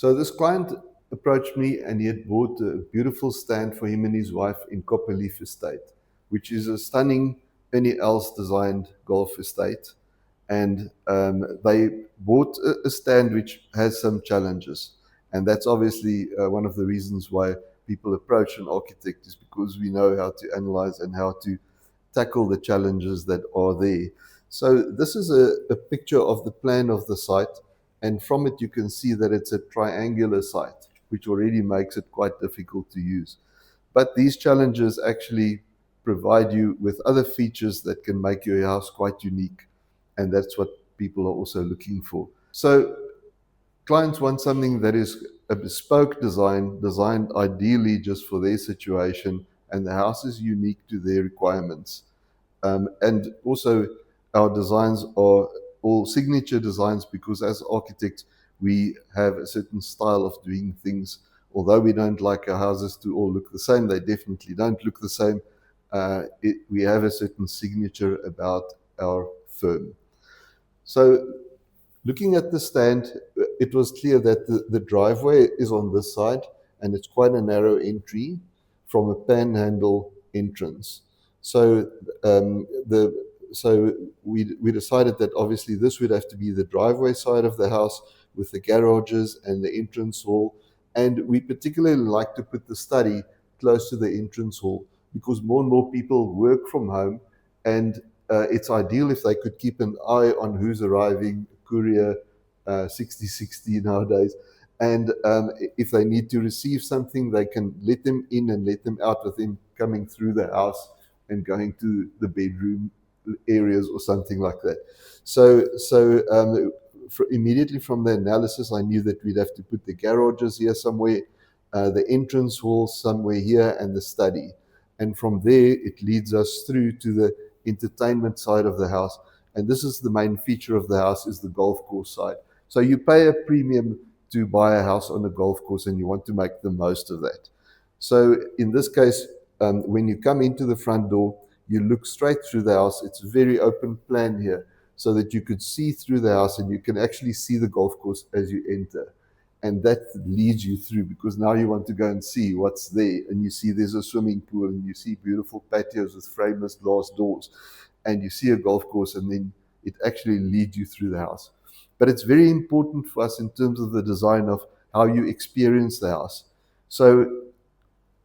So this client approached me and he had bought a beautiful stand for him and his wife in Copperleaf Estate, which is a stunning Penny Els designed golf estate. And they bought a stand which has some challenges. And that's obviously one of the reasons why people approach an architect, is because we know how to analyze and how to tackle the challenges that are there. So this is a picture of the plan of the site, and from it you can see that it's a triangular site, which already makes it quite difficult to use. But these challenges actually provide you with other features that can make your house quite unique, and that's what people are also looking for. So clients want something that is a bespoke design, designed ideally just for their situation, and the house is unique to their requirements. And also, our designs are all signature designs because as architects, we have a certain style of doing things. Although we don't like our houses to all look the same, they definitely don't look the same. We have a certain signature about our firm. So looking at the stand, it was clear that the driveway is on this side, and it's quite a narrow entry from a panhandle entrance. So we decided that obviously this would have to be the driveway side of the house with the garages and the entrance hall. And we particularly like to put the study close to the entrance hall because more and more people work from home, and it's ideal if they could keep an eye on who's arriving, courier, 60/60 nowadays. And if they need to receive something, they can let them in and let them out with them coming through the house and going to the bedroom areas or something like that. Immediately from the analysis, I knew that we'd have to put the garages here somewhere, the entrance hall somewhere here, and the study. And from there, it leads us through to the entertainment side of the house. And this is the main feature of the house, is the golf course side. So you pay a premium to buy a house on a golf course, and you want to make the most of that. So in this case, when you come into the front door, you look straight through the house. It's a very open plan here, so that you could see through the house and you can actually see the golf course as you enter. And that leads you through, because now you want to go and see what's there. And you see there's a swimming pool, and you see beautiful patios with frameless glass doors, and you see a golf course, and then it actually leads you through the house. But it's very important for us in terms of the design of how you experience the house. So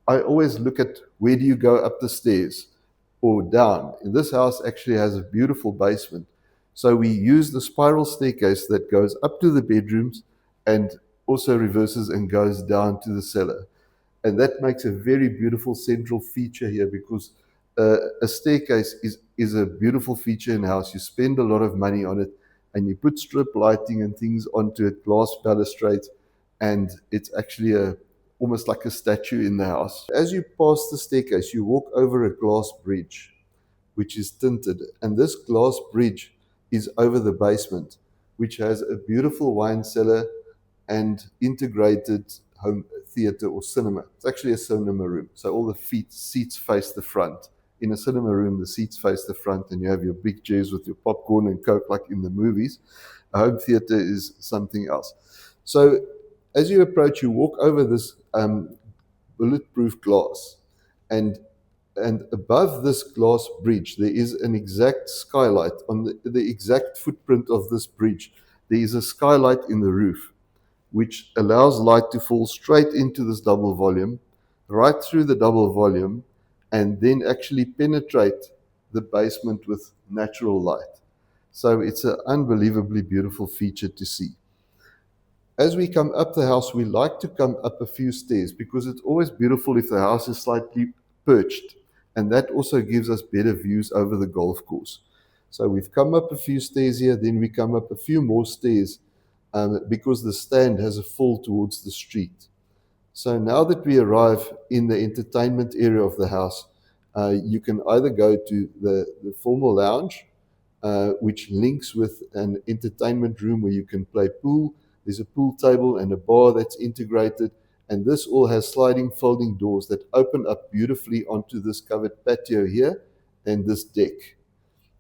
I always look at, where do you go up the stairs or down? And this house actually has a beautiful basement. So we use the spiral staircase that goes up to the bedrooms and also reverses and goes down to the cellar. And that makes a very beautiful central feature here, because a staircase is a beautiful feature in a house. You spend a lot of money on it, and you put strip lighting and things onto it, glass balustrades, and it's actually almost like a statue in the house. As you pass the staircase, you walk over a glass bridge, which is tinted, and this glass bridge is over the basement, which has a beautiful wine cellar and integrated home theater or cinema. It's actually a cinema room, so all the seats face the front. In a cinema room, the seats face the front, and you have your big chairs with your popcorn and Coke like in the movies. A home theater is something else. So as you approach, you walk over this bulletproof glass, and above this glass bridge, there is an exact skylight. On the exact footprint of this bridge, there is a skylight in the roof, which allows light to fall straight into this double volume, right through the double volume, and then actually penetrate the basement with natural light. So it's an unbelievably beautiful feature to see. As we come up the house, we like to come up a few stairs, because it's always beautiful if the house is slightly perched, and that also gives us better views over the golf course. So we've come up a few stairs here, then we come up a few more stairs, because the stand has a fall towards the street. So now that we arrive in the entertainment area of the house, you can either go to the formal lounge, which links with an entertainment room where you can play pool. There's a pool table and a bar that's integrated, and this all has sliding folding doors that open up beautifully onto this covered patio here and this deck.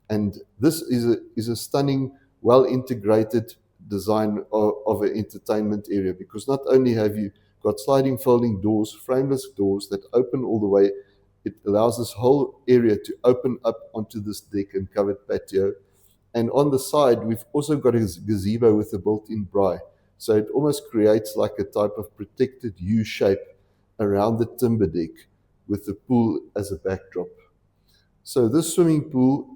And this is a stunning, well integrated design of an entertainment area, because not only have you got sliding folding doors, frameless doors that open all the way, it allows this whole area to open up onto this deck and covered patio. And on the side, we've also got a gazebo with a built-in braai. So it almost creates like a type of protected U shape around the timber deck with the pool as a backdrop. So this swimming pool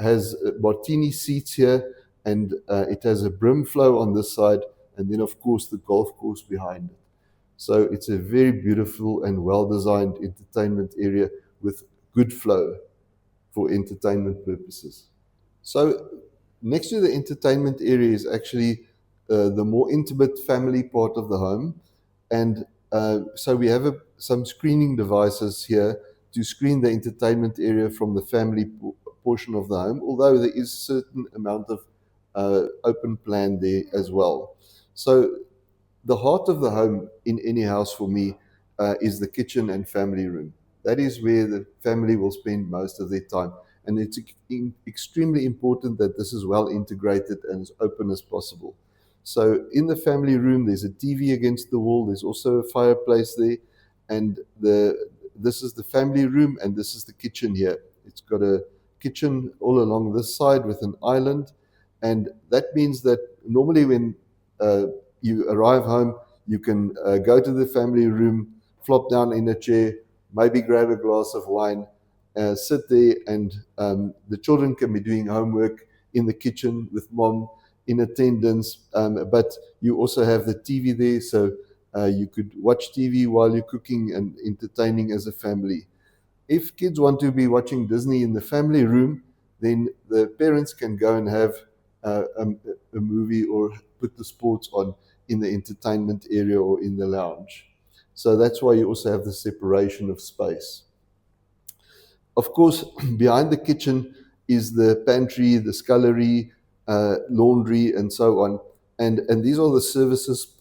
has martini seats here, and it has a brim flow on this side, and then of course the golf course behind it. So it's a very beautiful and well-designed entertainment area with good flow for entertainment purposes. So next to the entertainment area is actually the more intimate family part of the home. And so we have some screening devices here to screen the entertainment area from the family portion of the home, although there is certain amount of open plan there as well. So the heart of the home in any house for me is the kitchen and family room. That is where the family will spend most of their time. And it's extremely important that this is well integrated and as open as possible. So in the family room, there's a TV against the wall. There's also a fireplace there. And this is the family room, and this is the kitchen here. It's got a kitchen all along this side with an island. And that means that normally when you arrive home, you can go to the family room, flop down in a chair, maybe grab a glass of wine, sit there, and the children can be doing homework in the kitchen with mom in attendance. But you also have the TV there, so you could watch TV while you're cooking and entertaining as a family. If kids want to be watching Disney in the family room, then the parents can go and have a movie or put the sports on in the entertainment area or in the lounge. So that's why you also have the separation of space. Of course, behind the kitchen is the pantry, the scullery, laundry, and so on. And these are the services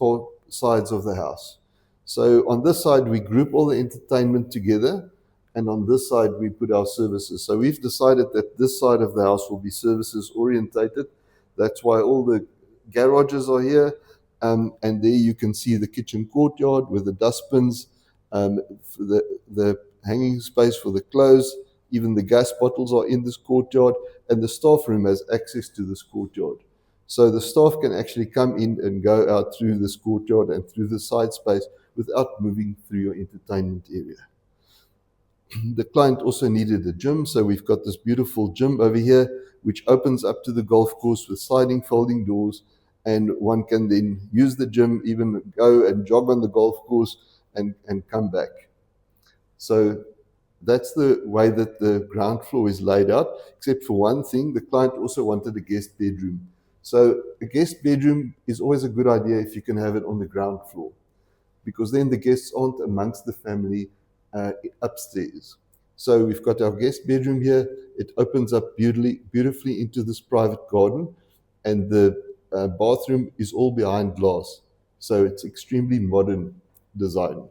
sides of the house. So on this side, we group all the entertainment together, and on this side, we put our services. So we've decided that this side of the house will be services orientated. That's why all the garages are here. And there you can see the kitchen courtyard with the dustbins, the hanging space for the clothes. Even the gas bottles are in this courtyard, and the staff room has access to this courtyard. So the staff can actually come in and go out through this courtyard and through the side space without moving through your entertainment area. The client also needed a gym, so we've got this beautiful gym over here, which opens up to the golf course with sliding folding doors, and one can then use the gym, even go and jog on the golf course and come back. So that's the way that the ground floor is laid out, except for one thing. The client also wanted a guest bedroom. So a guest bedroom is always a good idea if you can have it on the ground floor, because then the guests aren't amongst the family upstairs. So we've got our guest bedroom here. It opens up beautifully into this private garden, and the bathroom is all behind glass. So it's extremely modern design.